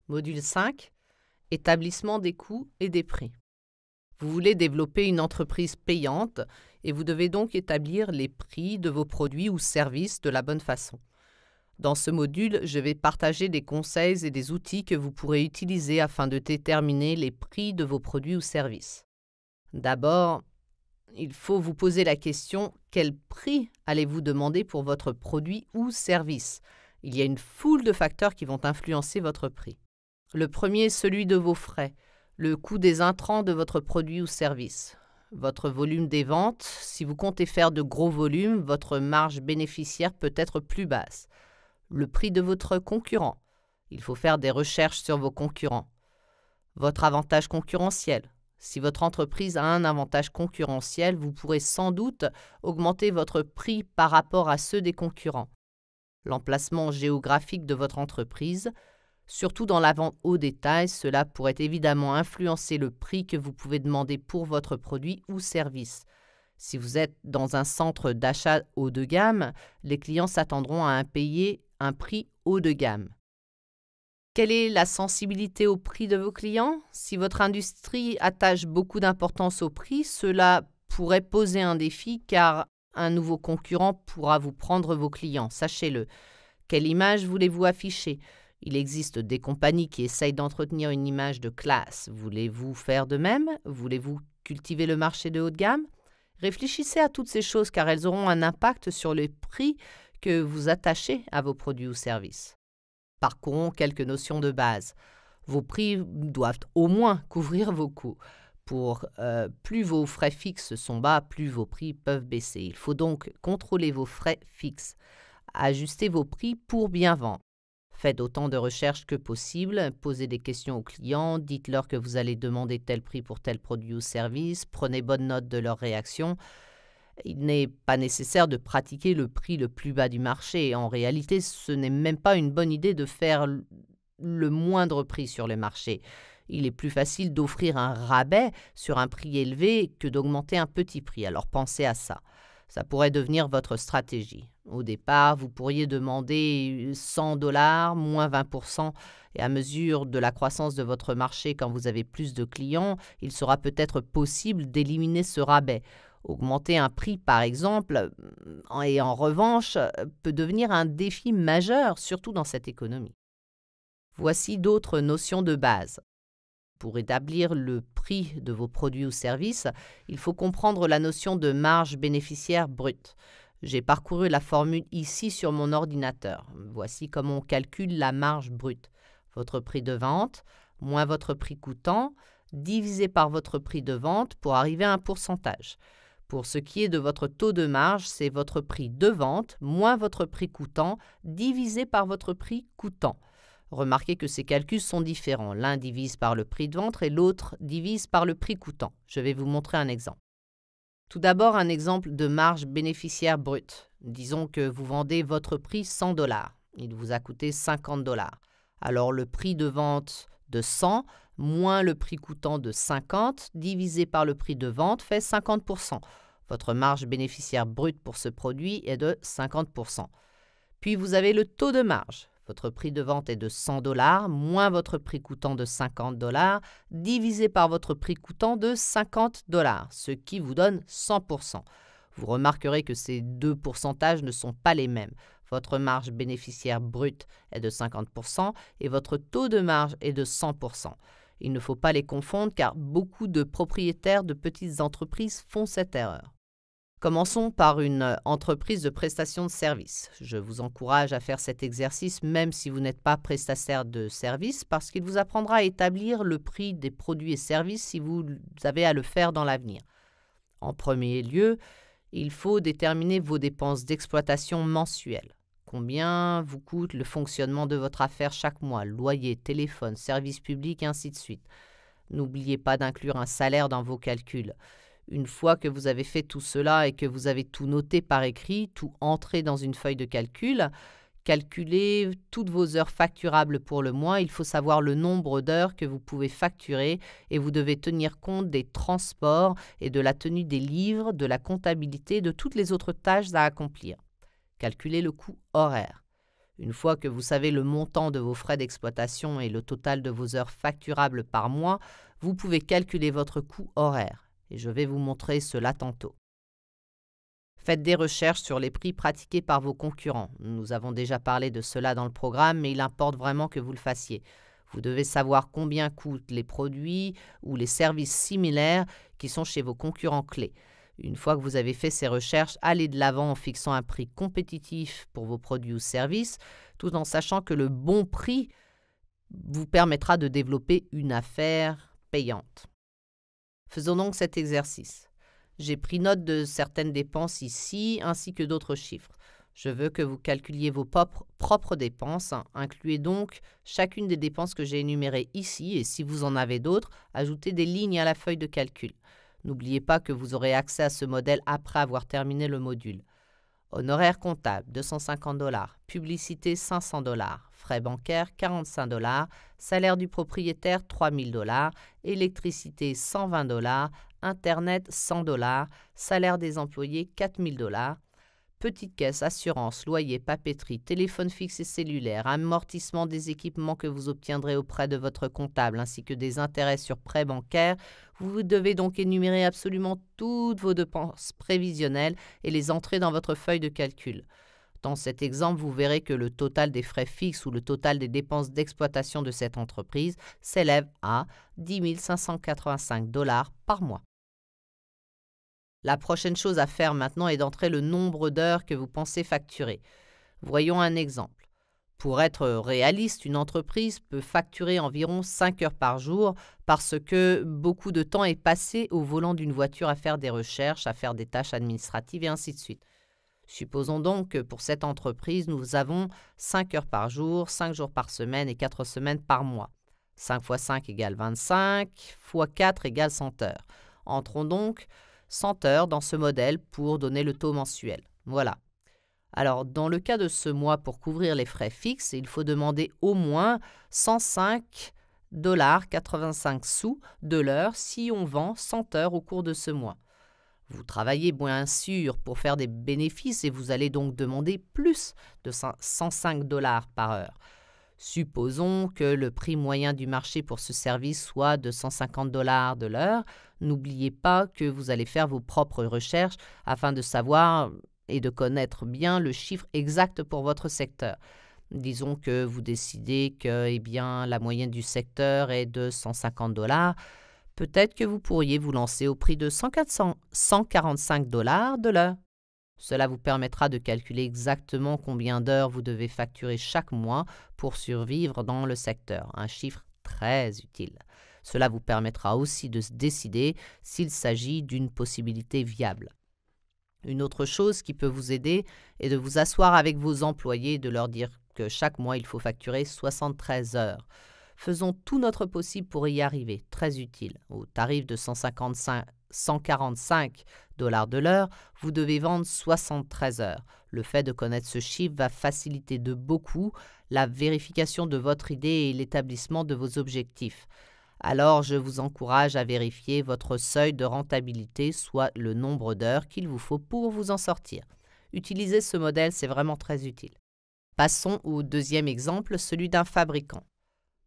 Module 5. Établissement des coûts et des prix. Vous voulez développer une entreprise payante et vous devez donc établir les prix de vos produits ou services de la bonne façon. Dans ce module, je vais partager des conseils et des outils que vous pourrez utiliser afin de déterminer les prix de vos produits ou services. D'abord, il faut vous poser la question « Quel prix allez-vous demander pour votre produit ou service ?» Il y a une foule de facteurs qui vont influencer votre prix. Le premier est celui de vos frais, le coût des intrants de votre produit ou service, votre volume des ventes. Si vous comptez faire de gros volumes, votre marge bénéficiaire peut être plus basse. Le prix de votre concurrent. Il faut faire des recherches sur vos concurrents. Votre avantage concurrentiel. Si votre entreprise a un avantage concurrentiel, vous pourrez sans doute augmenter votre prix par rapport à ceux des concurrents. L'emplacement géographique de votre entreprise. Surtout dans la vente au détail, cela pourrait évidemment influencer le prix que vous pouvez demander pour votre produit ou service. Si vous êtes dans un centre d'achat haut de gamme, les clients s'attendront à payer un prix haut de gamme. Quelle est la sensibilité au prix de vos clients? Si votre industrie attache beaucoup d'importance au prix, cela pourrait poser un défi car un nouveau concurrent pourra vous prendre vos clients, sachez-le. Quelle image voulez-vous afficher? Il existe des compagnies qui essayent d'entretenir une image de classe. Voulez-vous faire de même? Voulez-vous cultiver le marché de haut de gamme? Réfléchissez à toutes ces choses car elles auront un impact sur le prix que vous attachez à vos produits ou services. Parcourons quelques notions de base. Vos prix doivent au moins couvrir vos coûts. Plus vos frais fixes sont bas, plus vos prix peuvent baisser. Il faut donc contrôler vos frais fixes. Ajustez vos prix pour bien vendre. Faites autant de recherches que possible, posez des questions aux clients, dites-leur que vous allez demander tel prix pour tel produit ou service, prenez bonne note de leurs réactions. Il n'est pas nécessaire de pratiquer le prix le plus bas du marché. En réalité, ce n'est même pas une bonne idée de faire le moindre prix sur le marché. Il est plus facile d'offrir un rabais sur un prix élevé que d'augmenter un petit prix. Alors pensez à ça. Ça pourrait devenir votre stratégie. Au départ, vous pourriez demander $100, moins 20%, et à mesure de la croissance de votre marché, quand vous avez plus de clients, il sera peut-être possible d'éliminer ce rabais. Augmenter un prix, par exemple, et en revanche, peut devenir un défi majeur, surtout dans cette économie. Voici d'autres notions de base. Pour établir le prix de vos produits ou services, il faut comprendre la notion de marge bénéficiaire brute. J'ai parcouru la formule ici sur mon ordinateur. Voici comment on calcule la marge brute. Votre prix de vente moins votre prix coûtant divisé par votre prix de vente pour arriver à un pourcentage. Pour ce qui est de votre taux de marge, c'est votre prix de vente moins votre prix coûtant divisé par votre prix coûtant. Remarquez que ces calculs sont différents. L'un divise par le prix de vente et l'autre divise par le prix coûtant. Je vais vous montrer un exemple. Tout d'abord, un exemple de marge bénéficiaire brute. Disons que vous vendez votre prix $100. Il vous a coûté $50. Alors le prix de vente de 100 moins le prix coûtant de 50 divisé par le prix de vente fait 50%. Votre marge bénéficiaire brute pour ce produit est de 50%. Puis vous avez le taux de marge. Votre prix de vente est de $100 moins votre prix coûtant de $50 divisé par votre prix coûtant de $50, ce qui vous donne 100%. Vous remarquerez que ces deux pourcentages ne sont pas les mêmes. Votre marge bénéficiaire brute est de 50% et votre taux de marge est de 100%. Il ne faut pas les confondre car beaucoup de propriétaires de petites entreprises font cette erreur. Commençons par une entreprise de prestation de services. Je vous encourage à faire cet exercice même si vous n'êtes pas prestataire de services parce qu'il vous apprendra à établir le prix des produits et services si vous avez à le faire dans l'avenir. En premier lieu, il faut déterminer vos dépenses d'exploitation mensuelles. Combien vous coûte le fonctionnement de votre affaire chaque mois, loyer, téléphone, service public et ainsi de suite. N'oubliez pas d'inclure un salaire dans vos calculs. Une fois que vous avez fait tout cela et que vous avez tout noté par écrit, tout entré dans une feuille de calcul, calculez toutes vos heures facturables pour le mois. Il faut savoir le nombre d'heures que vous pouvez facturer et vous devez tenir compte des transports et de la tenue des livres, de la comptabilité, de toutes les autres tâches à accomplir. Calculez le coût horaire. Une fois que vous savez le montant de vos frais d'exploitation et le total de vos heures facturables par mois, vous pouvez calculer votre coût horaire. Et je vais vous montrer cela tantôt. Faites des recherches sur les prix pratiqués par vos concurrents. Nous avons déjà parlé de cela dans le programme, mais il importe vraiment que vous le fassiez. Vous devez savoir combien coûtent les produits ou les services similaires qui sont chez vos concurrents clés. Une fois que vous avez fait ces recherches, allez de l'avant en fixant un prix compétitif pour vos produits ou services, tout en sachant que le bon prix vous permettra de développer une affaire payante. Faisons donc cet exercice. J'ai pris note de certaines dépenses ici, ainsi que d'autres chiffres. Je veux que vous calculiez vos propres dépenses. Incluez donc chacune des dépenses que j'ai énumérées ici, et si vous en avez d'autres, ajoutez des lignes à la feuille de calcul. N'oubliez pas que vous aurez accès à ce modèle après avoir terminé le module. Honoraires comptables, $250. Publicité, $500. Frais bancaires, $45. Salaire du propriétaire, $3000. Électricité, $120. Internet, $100. Salaire des employés, $4000. Petite caisse, assurance, loyer, papeterie, téléphone fixe et cellulaire, amortissement des équipements que vous obtiendrez auprès de votre comptable, ainsi que des intérêts sur prêts bancaires. Vous devez donc énumérer absolument toutes vos dépenses prévisionnelles et les entrer dans votre feuille de calcul. Dans cet exemple, vous verrez que le total des frais fixes ou le total des dépenses d'exploitation de cette entreprise s'élève à $10 585 par mois. La prochaine chose à faire maintenant est d'entrer le nombre d'heures que vous pensez facturer. Voyons un exemple. Pour être réaliste, une entreprise peut facturer environ 5 heures par jour parce que beaucoup de temps est passé au volant d'une voiture à faire des recherches, à faire des tâches administratives et ainsi de suite. Supposons donc que pour cette entreprise, nous avons 5 heures par jour, 5 jours par semaine et 4 semaines par mois. 5 x 5 égale 25, x 4 égale 100 heures. Entrons donc 100 heures dans ce modèle pour donner le taux mensuel. Voilà. Alors, dans le cas de ce mois, pour couvrir les frais fixes, il faut demander au moins $105,85 de l'heure si on vend 100 heures au cours de ce mois. Vous travaillez bien sûr pour faire des bénéfices et vous allez donc demander plus de $105 par heure. Supposons que le prix moyen du marché pour ce service soit de $150 de l'heure. N'oubliez pas que vous allez faire vos propres recherches afin de savoir et de connaître bien le chiffre exact pour votre secteur. Disons que vous décidez que la moyenne du secteur est de $150. Peut-être que vous pourriez vous lancer au prix de $145 de l'heure. Cela vous permettra de calculer exactement combien d'heures vous devez facturer chaque mois pour survivre dans le secteur. Un chiffre très utile. Cela vous permettra aussi de décider s'il s'agit d'une possibilité viable. Une autre chose qui peut vous aider est de vous asseoir avec vos employés et de leur dire que chaque mois, il faut facturer 73 heures. Faisons tout notre possible pour y arriver, très utile. Au tarif de $145 de l'heure, vous devez vendre 73 heures. Le fait de connaître ce chiffre va faciliter de beaucoup la vérification de votre idée et l'établissement de vos objectifs. Alors, je vous encourage à vérifier votre seuil de rentabilité, soit le nombre d'heures qu'il vous faut pour vous en sortir. Utilisez ce modèle, c'est vraiment très utile. Passons au deuxième exemple, celui d'un fabricant.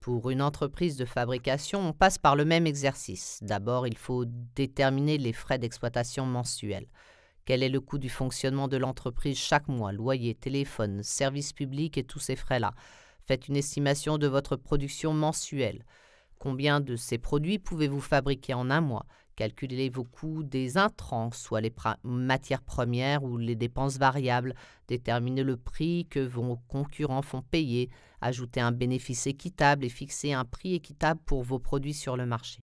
Pour une entreprise de fabrication, on passe par le même exercice. D'abord, il faut déterminer les frais d'exploitation mensuels. Quel est le coût du fonctionnement de l'entreprise chaque mois, loyer, téléphone, services publics et tous ces frais-là. Faites une estimation de votre production mensuelle. Combien de ces produits pouvez-vous fabriquer en un mois? Calculez vos coûts des intrants, soit les matières premières ou les dépenses variables. Déterminez le prix que vos concurrents font payer. Ajoutez un bénéfice équitable et fixez un prix équitable pour vos produits sur le marché.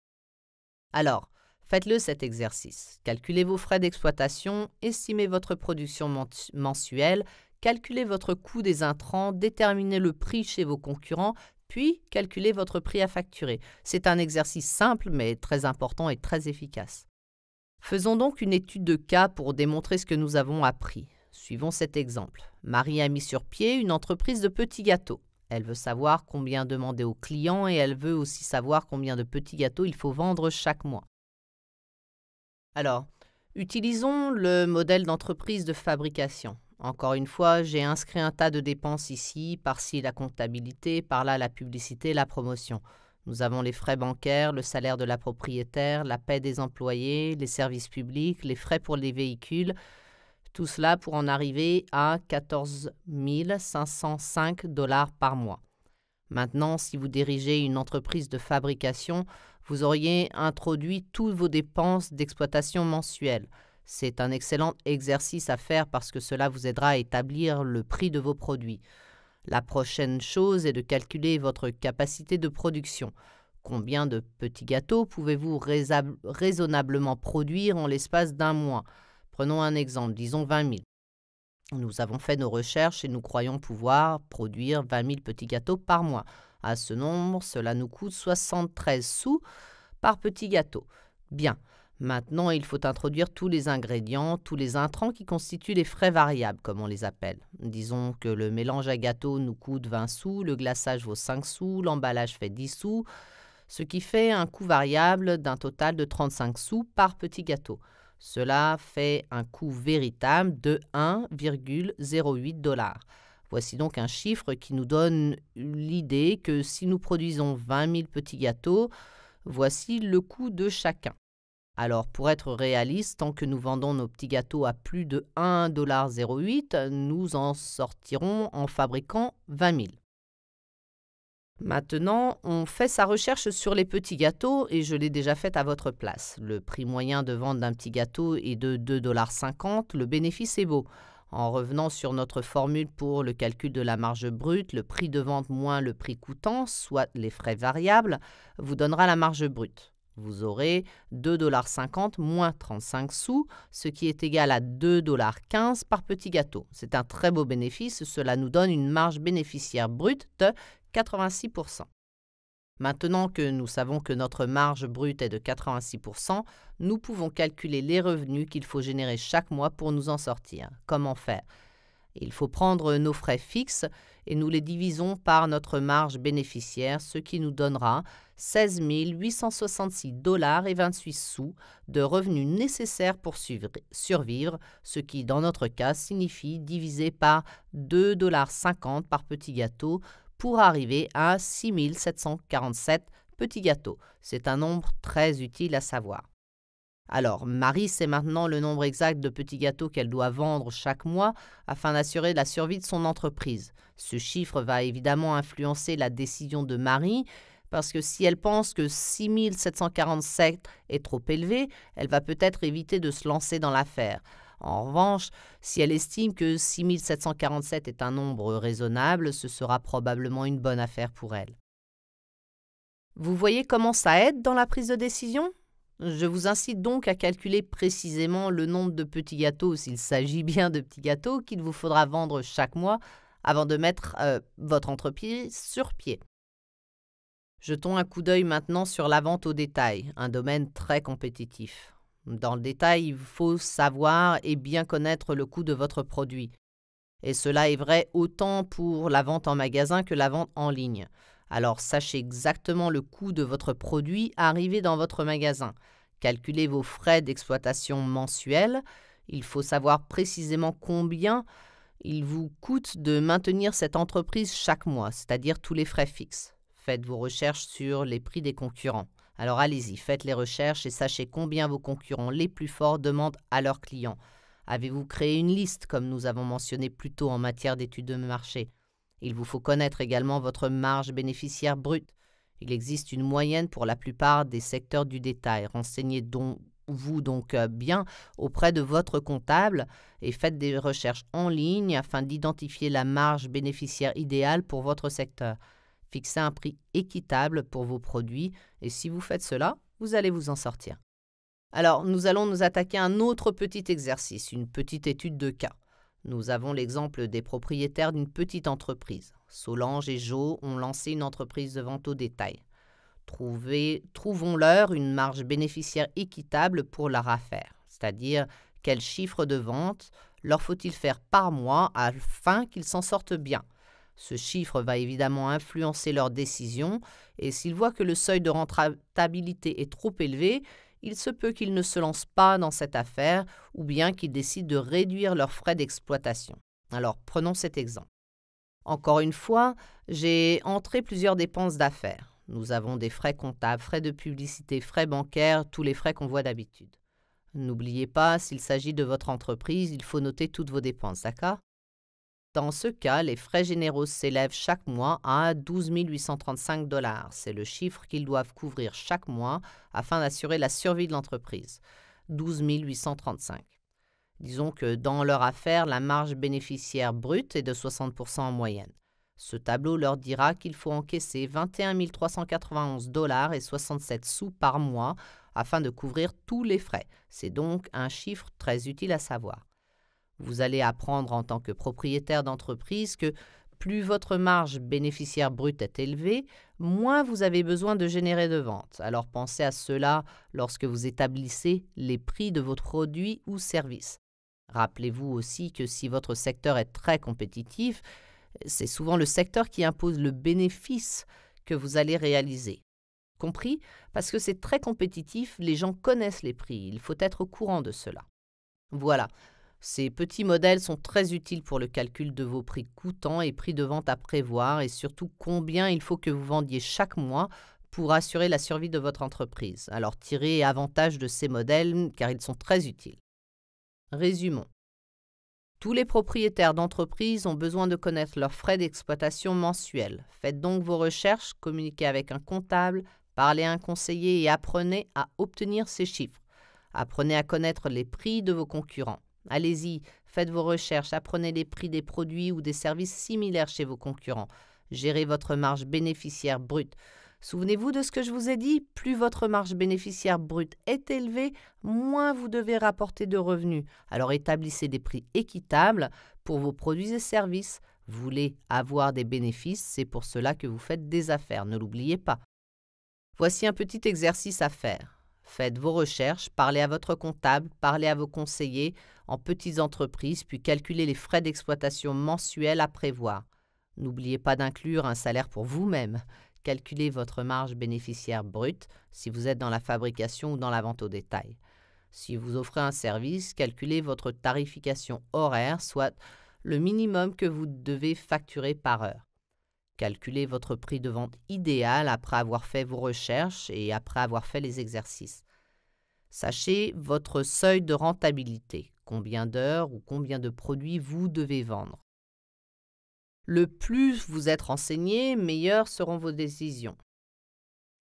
Alors, faites-le cet exercice. Calculez vos frais d'exploitation, estimez votre production mensuelle, calculez votre coût des intrants, déterminez le prix chez vos concurrents, puis calculez votre prix à facturer. C'est un exercice simple mais très important et très efficace. Faisons donc une étude de cas pour démontrer ce que nous avons appris. Suivons cet exemple. Marie a mis sur pied une entreprise de petits gâteaux. Elle veut savoir combien demander aux clients et elle veut aussi savoir combien de petits gâteaux il faut vendre chaque mois. Alors, utilisons le modèle d'entreprise de fabrication. Encore une fois, j'ai inscrit un tas de dépenses ici, par-ci la comptabilité, par-là la publicité, la promotion. Nous avons les frais bancaires, le salaire de la propriétaire, la paie des employés, les services publics, les frais pour les véhicules, tout cela pour en arriver à 14 505 $ par mois. Maintenant, si vous dirigez une entreprise de fabrication, vous auriez introduit toutes vos dépenses d'exploitation mensuelles. C'est un excellent exercice à faire parce que cela vous aidera à établir le prix de vos produits. La prochaine chose est de calculer votre capacité de production. Combien de petits gâteaux pouvez-vous raisonnablement produire en l'espace d'un mois? Prenons un exemple, disons 20 000. Nous avons fait nos recherches et nous croyons pouvoir produire 20 000 petits gâteaux par mois. À ce nombre, cela nous coûte 73 sous par petit gâteau. Bien. Maintenant, il faut introduire tous les ingrédients, tous les intrants qui constituent les frais variables, comme on les appelle. Disons que le mélange à gâteau nous coûte 20 sous, le glaçage vaut 5 sous, l'emballage fait 10 sous, ce qui fait un coût variable d'un total de 35 sous par petit gâteau. Cela fait un coût véritable de 1,08 $. Voici donc un chiffre qui nous donne l'idée que si nous produisons 20 000 petits gâteaux, voici le coût de chacun. Alors, pour être réaliste, tant que nous vendons nos petits gâteaux à plus de 1,08 $, nous en sortirons en fabriquant 20 000. Maintenant, on fait sa recherche sur les petits gâteaux et je l'ai déjà faite à votre place. Le prix moyen de vente d'un petit gâteau est de 2,50 $. Le bénéfice est beau. En revenant sur notre formule pour le calcul de la marge brute, le prix de vente moins le prix coûtant, soit les frais variables, vous donnera la marge brute. Vous aurez 2,50 $ moins 35 sous, ce qui est égal à 2,15 $ par petit gâteau. C'est un très beau bénéfice, cela nous donne une marge bénéficiaire brute de 86%. Maintenant que nous savons que notre marge brute est de 86%, nous pouvons calculer les revenus qu'il faut générer chaque mois pour nous en sortir. Comment faire? Il faut prendre nos frais fixes et nous les divisons par notre marge bénéficiaire, ce qui nous donnera 16 866 $ et 28 sous de revenus nécessaires pour survivre, ce qui, dans notre cas, signifie diviser par 2,50 $ par petit gâteau pour arriver à 6 747 petits gâteaux. C'est un nombre très utile à savoir. Alors, Marie sait maintenant le nombre exact de petits gâteaux qu'elle doit vendre chaque mois afin d'assurer la survie de son entreprise. Ce chiffre va évidemment influencer la décision de Marie parce que si elle pense que 6 747 est trop élevé, elle va peut-être éviter de se lancer dans l'affaire. En revanche, si elle estime que 6 747 est un nombre raisonnable, ce sera probablement une bonne affaire pour elle. Vous voyez comment ça aide dans la prise de décision ? Je vous incite donc à calculer précisément le nombre de petits gâteaux, s'il s'agit bien de petits gâteaux, qu'il vous faudra vendre chaque mois avant de mettre votre entreprise sur pied. Jetons un coup d'œil maintenant sur la vente au détail, un domaine très compétitif. Dans le détail, il faut savoir et bien connaître le coût de votre produit. Et cela est vrai autant pour la vente en magasin que la vente en ligne. Alors sachez exactement le coût de votre produit arrivé dans votre magasin. Calculez vos frais d'exploitation mensuels. Il faut savoir précisément combien il vous coûte de maintenir cette entreprise chaque mois, c'est-à-dire tous les frais fixes. Faites vos recherches sur les prix des concurrents. Alors allez-y, faites les recherches et sachez combien vos concurrents les plus forts demandent à leurs clients. Avez-vous créé une liste, comme nous avons mentionné plus tôt en matière d'études de marché? Il vous faut connaître également votre marge bénéficiaire brute. Il existe une moyenne pour la plupart des secteurs du détail. Renseignez-vous donc bien auprès de votre comptable et faites des recherches en ligne afin d'identifier la marge bénéficiaire idéale pour votre secteur. Fixez un prix équitable pour vos produits et si vous faites cela, vous allez vous en sortir. Alors, nous allons nous attaquer à un autre petit exercice, une petite étude de cas. Nous avons l'exemple des propriétaires d'une petite entreprise. Solange et Jo ont lancé une entreprise de vente au détail. Trouvons-leur une marge bénéficiaire équitable pour leur affaire, c'est-à-dire quel chiffre de vente leur faut-il faire par mois afin qu'ils s'en sortent bien. Ce chiffre va évidemment influencer leur décision et s'ils voient que le seuil de rentabilité est trop élevé, il se peut qu'ils ne se lancent pas dans cette affaire ou bien qu'ils décident de réduire leurs frais d'exploitation. Alors, prenons cet exemple. Encore une fois, j'ai entré plusieurs dépenses d'affaires. Nous avons des frais comptables, frais de publicité, frais bancaires, tous les frais qu'on voit d'habitude. N'oubliez pas, s'il s'agit de votre entreprise, il faut noter toutes vos dépenses, d'accord? Dans ce cas, les frais généraux s'élèvent chaque mois à 12 835 $. C'est le chiffre qu'ils doivent couvrir chaque mois afin d'assurer la survie de l'entreprise. 12 835. Disons que dans leur affaire, la marge bénéficiaire brute est de 60% en moyenne. Ce tableau leur dira qu'il faut encaisser 21 391 $ et 67 sous par mois afin de couvrir tous les frais. C'est donc un chiffre très utile à savoir. Vous allez apprendre en tant que propriétaire d'entreprise que plus votre marge bénéficiaire brute est élevée, moins vous avez besoin de générer de ventes. Alors pensez à cela lorsque vous établissez les prix de vos produits ou services. Rappelez-vous aussi que si votre secteur est très compétitif, c'est souvent le secteur qui impose le bénéfice que vous allez réaliser. Compris? Parce que c'est très compétitif, les gens connaissent les prix, il faut être au courant de cela. Voilà, ces petits modèles sont très utiles pour le calcul de vos prix coûtants et prix de vente à prévoir et surtout combien il faut que vous vendiez chaque mois pour assurer la survie de votre entreprise. Alors tirez avantage de ces modèles car ils sont très utiles. Résumons. Tous les propriétaires d'entreprise ont besoin de connaître leurs frais d'exploitation mensuels. Faites donc vos recherches, communiquez avec un comptable, parlez à un conseiller et apprenez à obtenir ces chiffres. Apprenez à connaître les prix de vos concurrents. Allez-y, faites vos recherches, apprenez les prix des produits ou des services similaires chez vos concurrents. Gérez votre marge bénéficiaire brute. Souvenez-vous de ce que je vous ai dit, plus votre marge bénéficiaire brute est élevée, moins vous devez rapporter de revenus. Alors établissez des prix équitables pour vos produits et services. Vous voulez avoir des bénéfices, c'est pour cela que vous faites des affaires, ne l'oubliez pas. Voici un petit exercice à faire. Faites vos recherches, parlez à votre comptable, parlez à vos conseillers en petites entreprises, puis calculez les frais d'exploitation mensuels à prévoir. N'oubliez pas d'inclure un salaire pour vous-même. Calculez votre marge bénéficiaire brute si vous êtes dans la fabrication ou dans la vente au détail. Si vous offrez un service, calculez votre tarification horaire, soit le minimum que vous devez facturer par heure. Calculez votre prix de vente idéal après avoir fait vos recherches et après avoir fait les exercices. Sachez votre seuil de rentabilité, combien d'heures ou combien de produits vous devez vendre. Le plus vous êtes renseigné, meilleures seront vos décisions.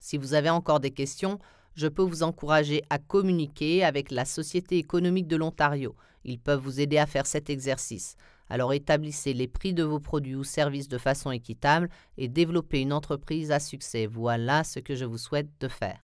Si vous avez encore des questions, je peux vous encourager à communiquer avec la Société économique de l'Ontario. Ils peuvent vous aider à faire cet exercice. Alors établissez les prix de vos produits ou services de façon équitable et développez une entreprise à succès. Voilà ce que je vous souhaite de faire.